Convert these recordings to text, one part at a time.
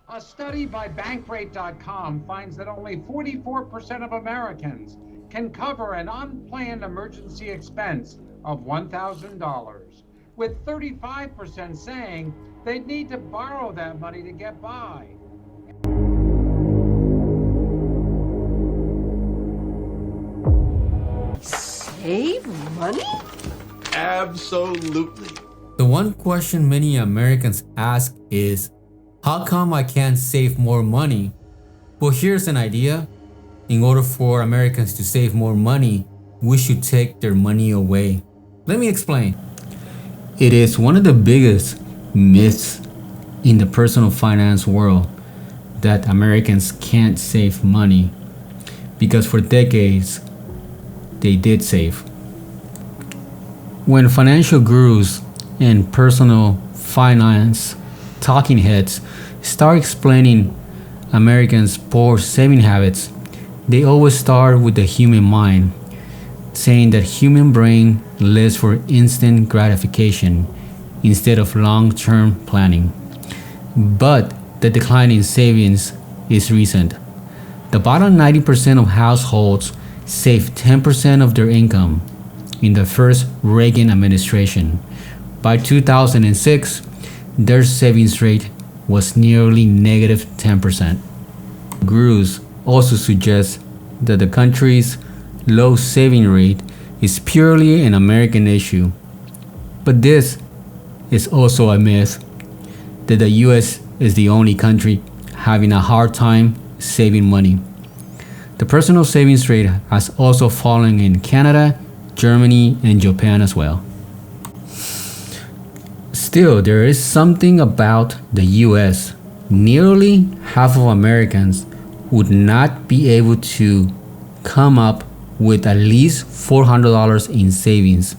A study by Bankrate.com finds that only 44% of Americans can cover an unplanned emergency expense of $1,000, with 35% saying they'd need to borrow that money to get by. Save money? Absolutely. The one question many Americans ask is, how come I can't save more money? Well, here's an idea. In order for Americans to save more money, we should take their money away. Let me explain. It is one of the biggest myths in the personal finance world that Americans can't save money, because for decades they did save. When financial gurus and personal finance talking heads start explaining Americans' poor saving habits, they always start with the human mind, saying that human brain lives for instant gratification instead of long-term planning. But the decline in savings is recent. The bottom 90% of households saved 10% of their income in the first Reagan administration. By 2006, their savings rate was nearly negative 10%. Gurus also suggest that the country's low saving rate is purely an American issue. But this is also a myth that the US is the only country having a hard time saving money. The personal savings rate has also fallen in Canada, Germany, and Japan as well. Still, there is something about the US. Nearly half of Americans would not be able to come up with at least $400 in savings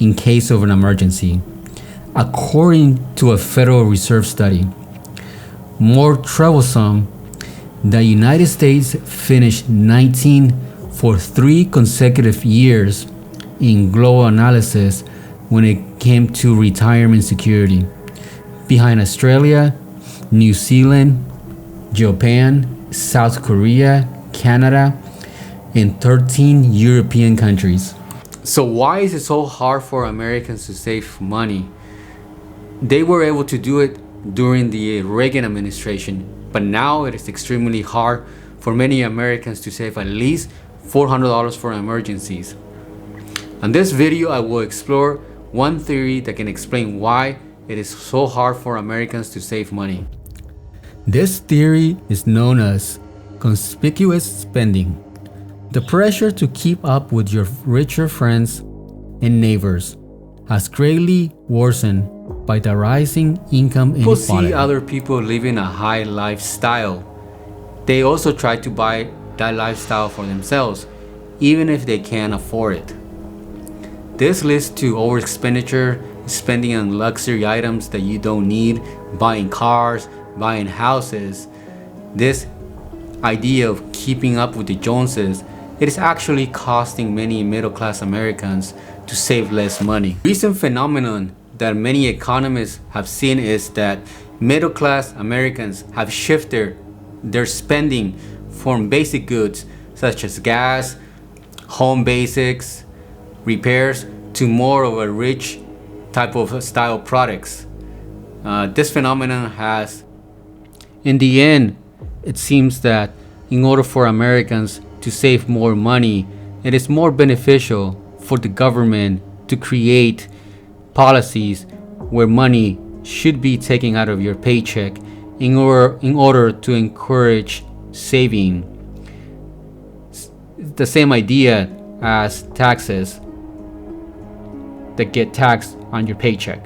in case of an emergency, according to a Federal Reserve study. More troublesome, the United States finished 19 for 3 consecutive years in global analysis when it came to retirement security, behind Australia, New Zealand, Japan, South Korea, Canada, and 13 European countries. So why is it so hard for Americans to save money? They were able to do it during the Reagan administration, but now it is extremely hard for many Americans to save at least $400 for emergencies. In this video, I will explore one theory that can explain why it is so hard for Americans to save money. This theory is known as conspicuous spending. The pressure to keep up with your richer friends and neighbors has greatly worsened by the rising income inequality. People see other people living a high lifestyle. They also try to buy that lifestyle for themselves, even if they can't afford it. This leads to overexpenditure, spending on luxury items that you don't need, buying cars, buying houses. This idea of keeping up with the Joneses, it is actually costing many middle-class Americans to save less money. Recent phenomenon that many economists have seen is that middle-class Americans have shifted their spending from basic goods such as gas, home basics, repairs, to more of a rich type of style products. This phenomenon has, in the end, it seems that in order for Americans to save more money, it is more beneficial for the government to create policies where money should be taken out of your paycheck in order to encourage saving. It's the same idea as taxes that get taxed on your paycheck.